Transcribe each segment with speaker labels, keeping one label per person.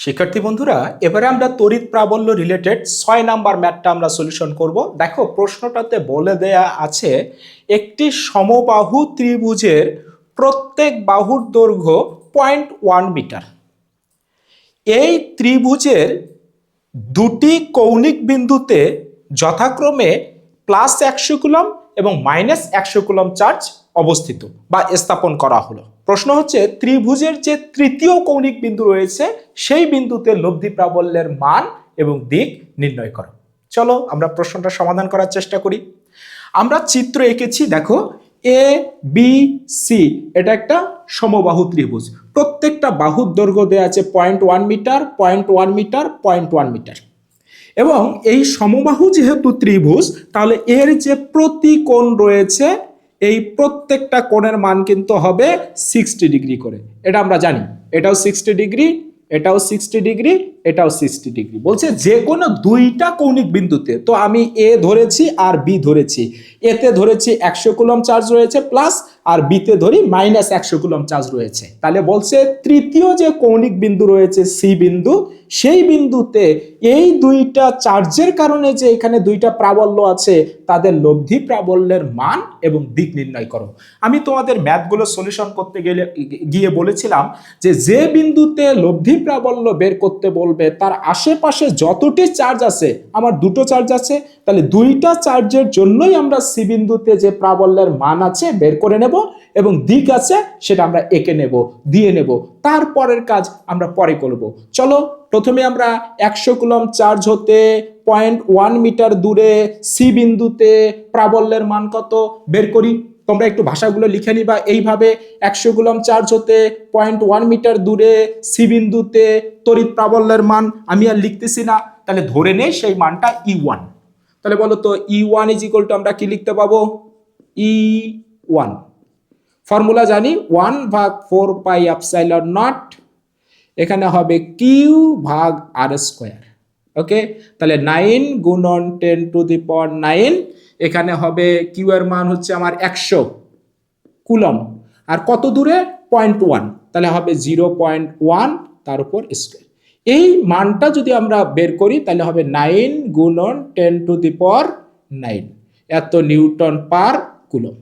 Speaker 1: শিক্ষার্থী বন্ধুরা, এবারে আমরা তড়িৎ প্রাবল্য রিলেটেড 6 নাম্বার ম্যাথটা আমরা সলিউশন করব। দেখো প্রশ্নটাতে বলে দেয়া আছে একটি সমবাহু ত্রিভুজের প্রত্যেক বাহুর দৈর্ঘ্য 0.1 মিটার। এই ত্রিভুজের দুটি কৌণিক বিন্দুতে যথাক্রমে +100 কুলম্ব এবং -100 কুলম্ব চার্জ অবস্থিত বা স্থাপন করা হলো। প্রশ্ন হচ্ছে ত্রিভুজের যে তৃতীয় কৌণিক বিন্দু রয়েছে সেই বিন্দুতে লব্ধি প্রাবল্যের মান এবং দিক নির্ণয় করো। চলো আমরা প্রশ্নটা সমাধান করার চেষ্টা করি। আমরা চিত্র এঁকেছি, দেখো এ বি সি, এটা একটা সমবাহু ত্রিভুজ। প্রত্যেকটা বাহুর দৈর্ঘ্য দেওয়া আছে 0.1 মিটার, 0.1 মিটার, 0.1 মিটার। এবং এই সমবাহু যেহেতু ত্রিভুজ, তাহলে এর যে প্রতি কোণ রয়েছে এই প্রত্যেকটা কোণের মান কিন্তু হবে 60 ডিগ্রি করে। এটা আমরা জানি, এটাও 60 ডিগ্রি, এটাও 60 ডিগ্রি, এটাও 60 ডিগ্রি। বলছে যে কোনো দুইটা কৌণিক বিন্দুতে, তো আমি এ ধরেছি আর বি ধরেছি। এতে ধরেছি 100 কুলম্ব চার্জ রয়েছে প্লাস, আর বিতে ধরি -100 কুলম্ব চার্জ রয়েছে। তাহলে বলছে তৃতীয় যে কৌণিক বিন্দু রয়েছে সি বিন্দু, সেই বিন্দুতে এই দুইটা চার্জের কারণে যে এখানে দুইটা প্রাবল্য আছে তাদের লব্ধি প্রাবল্যের মান এবং দিক নির্ণয় করো। আমি তোমাদের ম্যাথগুলো সলিউশন করতে গিয়ে বলেছিলাম যে বিন্দুতে লব্ধি প্রাবল্য বের করতে বলবে তার আশেপাশে যতটি চার্জ আছে, আমার দুটো চার্জ আছে, তাহলে দুইটা চার্জের জন্যই আমরা সি বিন্দুতে যে প্রাবল্যের মান আছে বের করে নেব এবং দিক আছে সেটা আমরা এঁকে নেব, দিয়ে নেব। তারপরের কাজ আমরা পরে করব। চলো প্রথমে আমরা 100 কুলম্ব চার্জ হতে 0.1 মিটার দূরে সি বিন্দুতে প্রাবল্যের মান কত বের করি। তোমরা একটু ভাষাগুলো লিখে নিবা এইভাবে, 100 কুলম্ব চার্জ হতে 0.1 মিটার দূরে সি বিন্দুতে তড়িৎ প্রাবল্যের মান আমি আর লিখতেছি না, তাহলে ধরে নেই সেই মানটা E1। তাহলে বলো তো E1 = আমরা কি লিখতে পাবো? E1 ফর্মুলা জানি 1/4πε0, এখানে হবে কিউ ভাগ আর স্কোয়ার। ওকে, তাহলে 9 গুণন 10⁹, এখানে হবে কিউ এর মান হচ্ছে আমার 100 কুলম্ব, আর কত দূরে? 0.1, তাহলে হবে 0.1 তার উপর স্কোয়ার। এই মানটা যদি আমরা বের করি তাহলে হবে 9 গুণন 10⁹, এত নিউটন পার কুলম্ব।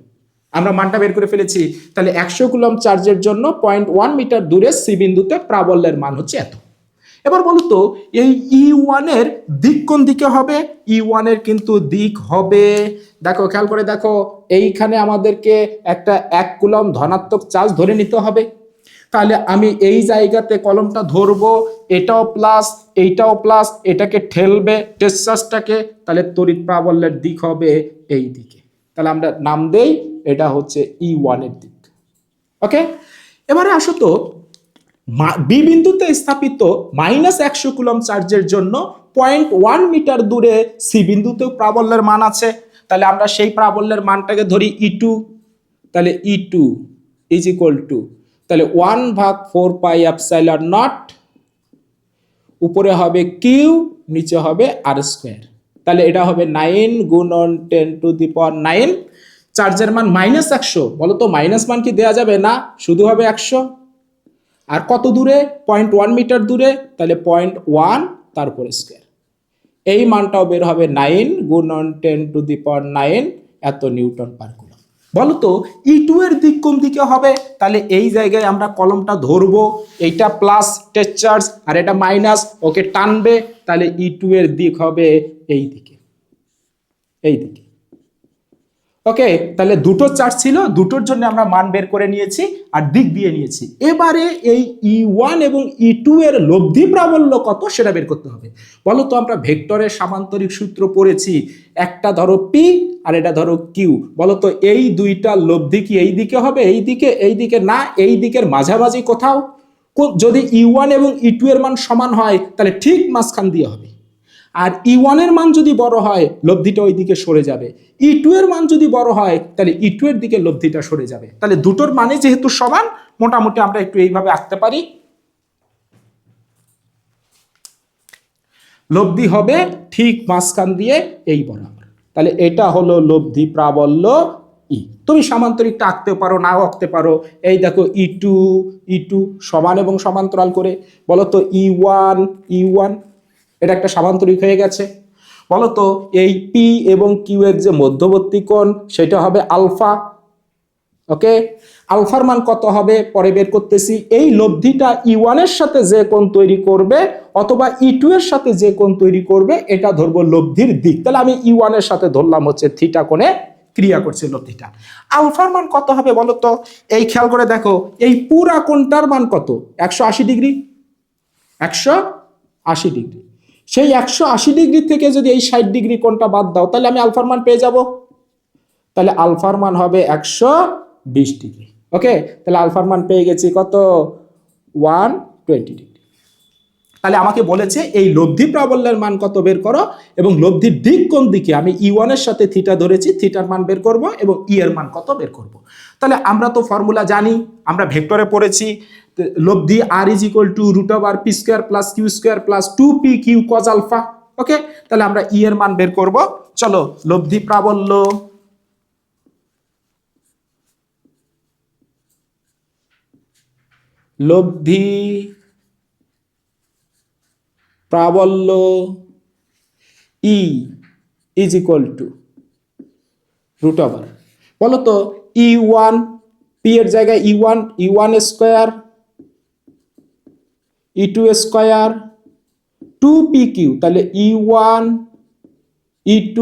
Speaker 1: আমরা মানটা বের করে ফেলেছি। তাহলে 100 কুলম্ব চার্জের জন্য 0.1 মিটার দূরে সি বিন্দুতে প্রাবল্যের মান হচ্ছে এত। এবার বলো তো এই E1 এর দিক কোন দিকে হবে? E1 এর কিন্তু দিক হবে, দেখো খেয়াল করে দেখো, এইখানে আমাদেরকে একটা 1 কুলম্ব ধনাত্মক চার্জ ধরে নিতে হবে। তাহলে আমি এই জায়গাতে কলমটা ধরবো, এটাও প্লাস, এইটাও প্লাস, এটাকে ঠেলবে টেস্ট চার্জটাকে, তাহলে তড়িৎ প্রাবল্যের দিক হবে এই দিকে। তাহলে আমরা নাম দেই এটা হচ্ছে E1 এর দিক। ওকে, এবারে আসো তো বি বিন্দুতে স্থাপিত -100 কুলম্ব চার্জের জন্য 0.1 মিটার দূরে সি বিন্দুতেও প্রাবল্যের মান আছে। তাহলে আমরা সেই প্রাবল্যের মানটাকে ধরি E2। তাহলে E2 = তাহলে 1/4πε0, উপরে হবে কিউ, নিচে হবে আর স্কোয়ার। তাহলে এটা হবে 9 গুণন 10⁹, চার্জের মান -100। বলো তো মাইনাস মান কি দেওয়া যাবে? না, শুধু হবে 100। আর কত দূরে? 0.1 মিটার দূরে, তাহলে 0.1 তারপর স্কোয়ার। এই মানটাও বের হবে 9 গুণন 10⁹, এত নিউটন পার কুলম্ব। বলো তো E2 এর দিক কোন দিকে হবে? তাহলে এই জায়গায় আমরা কলমটা ধরবো, এইটা প্লাস টেস্ট চার্জ আর এটা মাইনাস, ওকে টানবে, তাহলে E2 এর দিক হবে এই দিকে, এই দিকে। ওকে, তাহলে দুটো চার্জ ছিল, দুটোর জন্য আমরা মান বের করে নিয়েছি আর দিক দিয়ে নিয়েছি। এবারে এই E1 এবং E2 এর লব্ধি প্রাবল্য কত সেটা বের করতে হবে। বলো তো আমরা ভেক্টরের সামান্তরিক সূত্র পড়েছি, একটা ধরো P আর এটা ধরো Q। বলো তো এই দুইটা লব্ধি কি এই দিকে হবে? এই দিকে? এই দিকে না, এই দিকের মাঝামাঝি কোথাও। যদি E1 এবং E2 এর মান সমান হয় তাহলে ঠিক মাঝখান দিয়ে হবে। আর E1 এর মান যদি বড় হয় লব্ধিটা ওই দিকে সরে যাবে, E2 এর মান যদি বড় হয় তাহলে E2 এর দিকে লব্ধিটা সরে যাবে। তাহলে দুটোর মানে যেহেতু সমান, মোটামুটি আমরা একটু এইভাবে আঁকতে পারি। লব্ধি হবে ঠিক মাঝখান দিয়ে এই বরাবর। তাহলে এটা হলো লব্ধি প্রাবল্য ই। তুমি সামান্তরিকটা আঁকতে পারো, নাও আঁকতে পারো। এই দেখো ই টু সমান এবং সমান্তরাল করে। বলো তো ই ওয়ান এটা একটা সামান্তরিক হয়ে গেছে। বলো তো এই পি এবং কিউ এর যে মধ্যবর্তী কোণ সেটা হবে আলফা। ওকে, আলফার মান কত হবে পরে বের করতেছি। এই লব্ধিটা ই1 এর সাথে যে কোণ তৈরি করবে অথবা ই2 এর সাথে যে কোণ তৈরি করবে এটা ধরবো লব্ধির দিক। তাহলে আমি ই1 এর সাথে ধরলাম হচ্ছে থিটা কোণে ক্রিয়া করছে লব্ধিটা। আলফার মান কত হবে বলো তো? এই খেয়াল করে দেখো, এই পুরা কোণটার মান কত? 180 ডিগ্রি। 180 ডিগ্রি। সেই 180 ডিগ্রি থেকে যদি এই 60 ডিগ্রি কোণটা বাদ দাও তাহলে আমি আলফার মান পেয়ে যাব। তাহলে আলফার মান হবে 120 ডিগ্রি। ওকে, তাহলে আলফার মান পেয়ে গেছি কত? 120 ডিগ্রি। তাহলে আমাকে বলেছে এই লব্ধি প্রাবল্যের মান কত বের করো এবং লব্ধির দিক কোন দিকে। আমি ই1 এর সাথে থিটা ধরেছি, থিটার মান বের করব এবং ই এর মান কত বের করব। তাহলে আমরা তো ফর্মুলা জানি, আমরা ভেক্টরে পড়েছি। লব্ধি আর is equal to root over P square plus Q square plus 2p Q cos alpha. Okay, তাহলে আমরা ই এর মান বের করব। চলো, লব্ধি প্রাবল্য লব্ধি প্রাবল্য E is equal to root over, বলো তো ই1, পি এর জায়গায় ই1 স্কোয়ার, ই2 স্কোয়ার, 2p কিউ। তাহলে ই1 ই2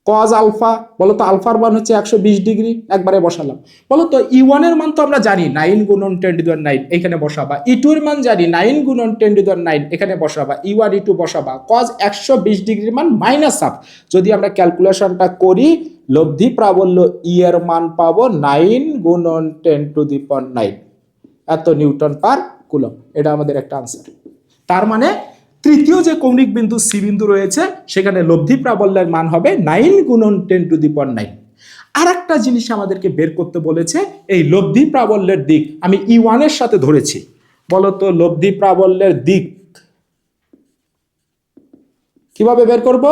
Speaker 1: কজ আলফা। বলো তো আলফার মান হচ্ছে 120 ডিগ্রি, একবারে বসালাম। বলো তো ই1 এর মান তো আমরা জানি 9 গুণন 10⁹, এখানে বসাবা। ই2 এর মান জানি 9 গুণন 10⁹, এখানে বসাবা। ই1 ই2 বসাবা। কজ 120 ডিগ্রির মান -1/2। যদি আমরা ক্যালকুলেশনটা করি লব্ধি প্রাবল্য ই এর মান পাবো 9 গুণন 10⁹, এত নিউটন পার কুলম। এটা আমাদের একটা আনসার। তার মানে তৃতীয় যে কৌণিক বিন্দু সি বিন্দু রয়েছে সেখানে লব্ধি প্রাবল্যের মান হবে 9 গুণন 10⁹। আর একটা জিনিস আমাদেরকে বের করতে বলেছে, এই লব্ধি প্রাবল্যের দিক আমি ই1 এর সাথে ধরেছি। বলো তো লব্ধি প্রাবল্যের দিক কিভাবে বের করব?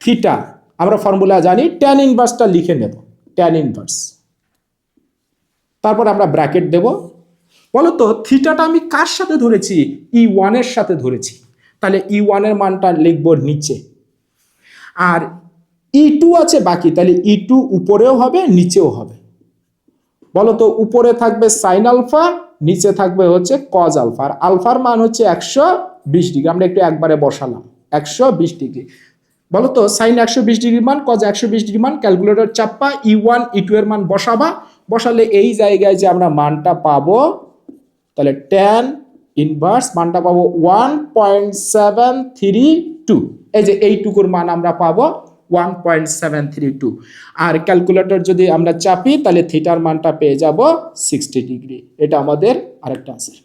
Speaker 1: থিটা, আমরা ফর্মুলা জানি, ট্যান ইনভার্সটা লিখে নেব, ট্যান ইনভার্স। তারপর আমরা ব্র্যাকেট দেব। বলো তো থিটাটা আমি কার সাথে ধরেছি? ই1 এর সাথে ধরেছি। তাহলে ই1 এর মানটা লিখবো নিচে, আর ই2 আছে বাকি, তাহলে ই2 উপরেও হবে নিচেও হবে। বলো তো উপরে থাকবে সাইন আলফা, নিচে থাকবে হচ্ছে কজ আলফা, আর আলফার মান হচ্ছে 120 ডিগ্রি। আমরা একটু একবারে বসালাম 120 ডিগ্রি। বলো তো সাইন 120 ডিগ্রি মান, কজ 120 ডিগ্রি মান, ক্যালকুলেটর চাপ্পা, ই1 ই2 এর মান বসাবা। বসালে এই জায়গায় যে আমরা মানটা পাবো, তাহলে ট্যান ইনভার্স মানটা পাবো 1.732। এই যে এইটুকুর মান আমরা পাবো 1.732। আর ক্যালকুলেটর যদি আমরা চাপি তাহলে থিটার মানটা পেয়ে যাব 60 ডিগ্রি। এটা আমাদের আরেকটা আনসার।